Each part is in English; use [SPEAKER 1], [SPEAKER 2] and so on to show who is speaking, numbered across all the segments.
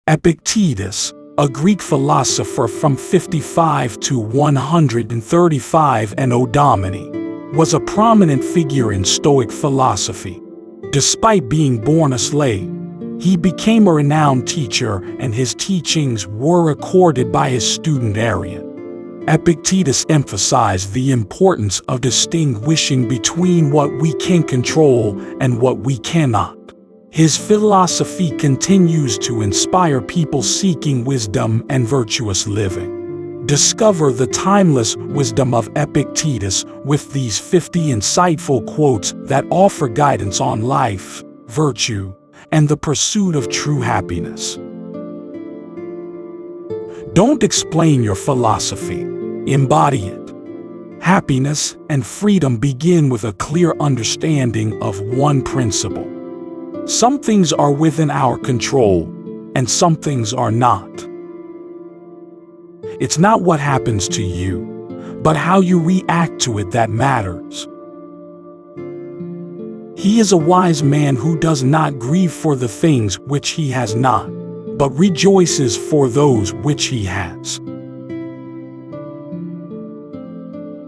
[SPEAKER 1] Epictetus, a Greek philosopher from 55 to 135 Anno Domini, was a prominent figure in Stoic philosophy. Despite being born a slave, he became a renowned teacher, and his teachings were recorded by his student Arrian. Epictetus emphasized the importance of distinguishing between what we can control and what we cannot. His philosophy continues to inspire people seeking wisdom and virtuous living. Discover the timeless wisdom of Epictetus with these 50 insightful quotes that offer guidance on life, virtue, and the pursuit of true happiness. Don't explain your philosophy. Embody it. Happiness and freedom begin with a clear understanding of one principle. Some things are within our control, and some things are not. It's not what happens to you, but how you react to it that matters. He is a wise man who does not grieve for the things which he has not, but rejoices for those which he has.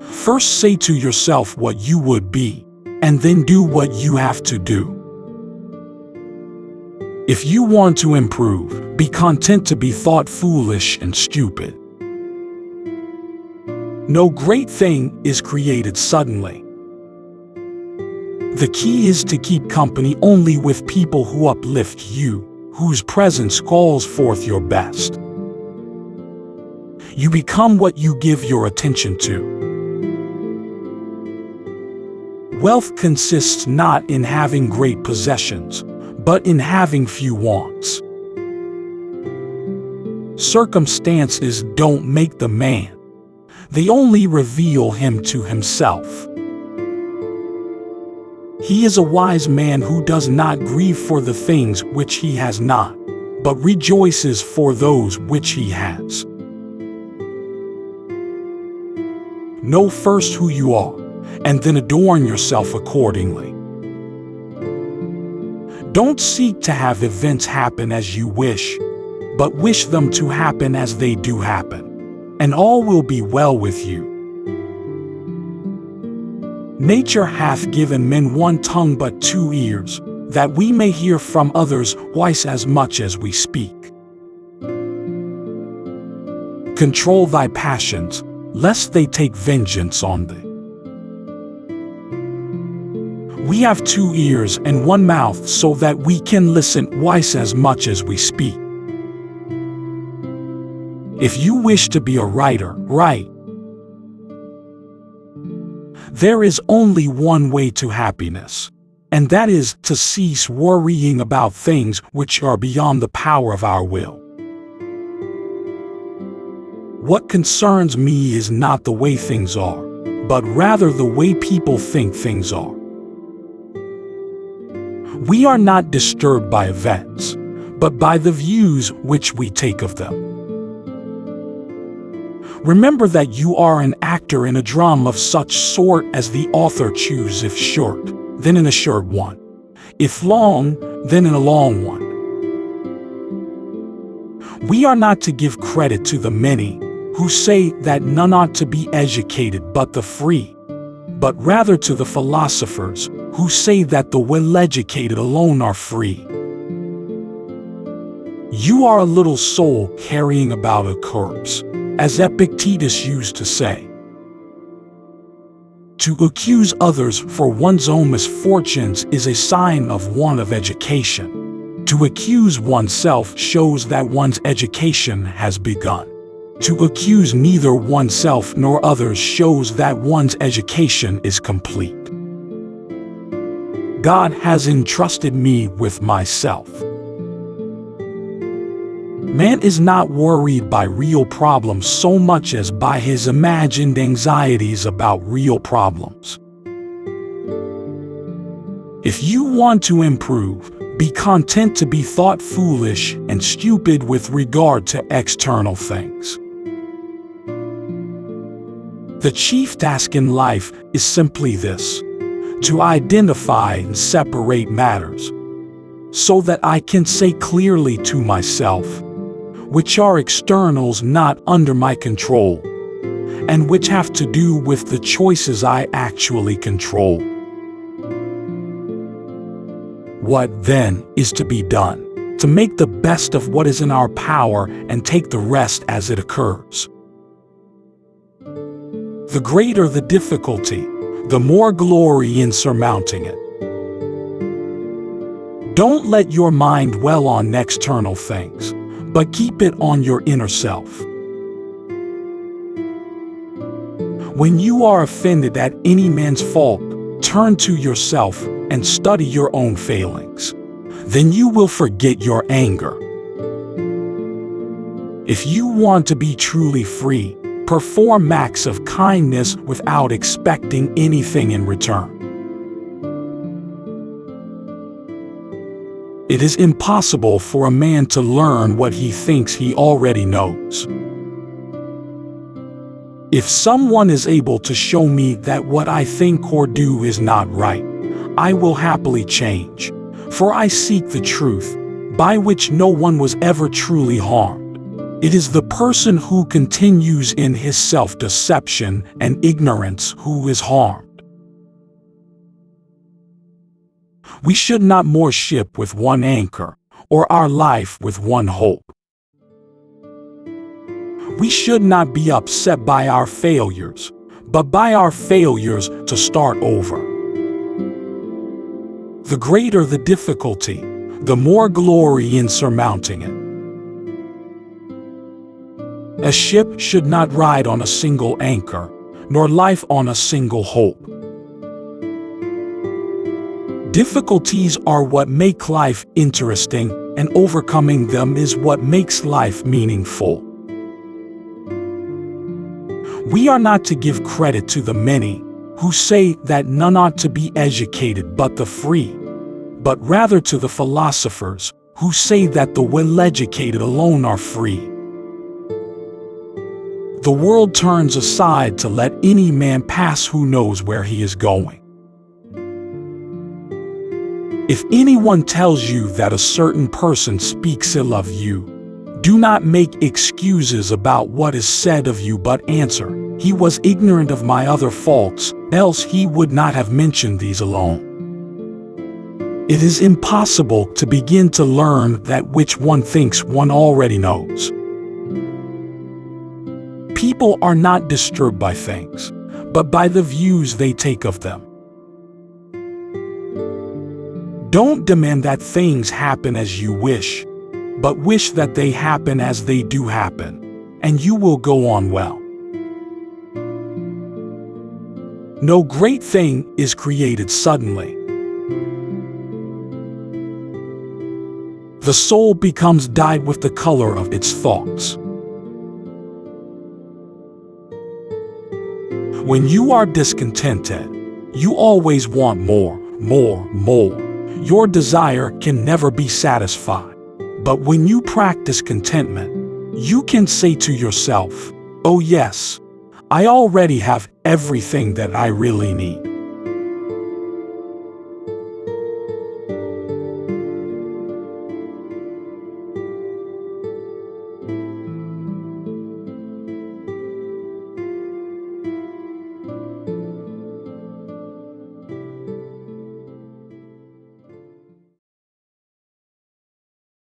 [SPEAKER 1] First say to yourself what you would be, and then do what you have to do. If you want to improve, be content to be thought foolish and stupid. No great thing is created suddenly. The key is to keep company only with people who uplift you, whose presence calls forth your best. You become what you give your attention to. Wealth consists not in having great possessions, but in having few wants. Circumstances don't make the man. They only reveal him to himself. He is a wise man who does not grieve for the things which he has not, but rejoices for those which he has. Know first who you are, and then adorn yourself accordingly. Don't seek to have events happen as you wish, but wish them to happen as they do happen, and all will be well with you. Nature hath given men one tongue but two ears, that we may hear from others twice as much as we speak. Control thy passions, lest they take vengeance on thee. We have two ears and one mouth so that we can listen twice as much as we speak. If you wish to be a writer, write. There is only one way to happiness, and that is to cease worrying about things which are beyond the power of our will. What concerns me is not the way things are, but rather the way people think things are. We are not disturbed by events, but by the views which we take of them. Remember that you are an actor in a drama of such sort as the author chooses, if short, then in a short one, if long, then in a long one. We are not to give credit to the many who say that none ought to be educated but the free, but rather to the philosophers who say that the well-educated alone are free. You are a little soul carrying about a corpse, as Epictetus used to say. To accuse others for one's own misfortunes is a sign of want of education. To accuse oneself shows that one's education has begun. To accuse neither oneself nor others shows that one's education is complete. God has entrusted me with myself. Man is not worried by real problems so much as by his imagined anxieties about real problems. If you want to improve, be content to be thought foolish and stupid with regard to external things. The chief task in life is simply this: to identify and separate matters, so that I can say clearly to myself, which are externals not under my control, and which have to do with the choices I actually control. What, then, is to be done? To make the best of what is in our power and take the rest as it occurs. The greater the difficulty, the more glory in surmounting it. Don't let your mind dwell on external things, but keep it on your inner self. When you are offended at any man's fault, turn to yourself and study your own failings. Then you will forget your anger. If you want to be truly free, perform acts of kindness without expecting anything in return. It is impossible for a man to learn what he thinks he already knows. If someone is able to show me that what I think or do is not right, I will happily change, for I seek the truth, by which no one was ever truly harmed. It is the person who continues in his self-deception and ignorance who is harmed. We should not moor ship with one anchor, or our life with one hope. We should not be upset by our failures, but by our failures to start over. The greater the difficulty, the more glory in surmounting it. A ship should not ride on a single anchor, nor life on a single hope. Difficulties are what make life interesting, and overcoming them is what makes life meaningful. We are not to give credit to the many, who say that none ought to be educated but the free, but rather to the philosophers, who say that the well-educated alone are free. The world turns aside to let any man pass who knows where he is going. If anyone tells you that a certain person speaks ill of you, do not make excuses about what is said of you, but answer, "He was ignorant of my other faults, else he would not have mentioned these alone." It is impossible to begin to learn that which one thinks one already knows. People are not disturbed by things, but by the views they take of them. Don't demand that things happen as you wish, but wish that they happen as they do happen, and you will go on well. No great thing is created suddenly. The soul becomes dyed with the color of its thoughts. When you are discontented, you always want more, more, more. Your desire can never be satisfied. But when you practice contentment, you can say to yourself, "Oh yes, I already have everything that I really need."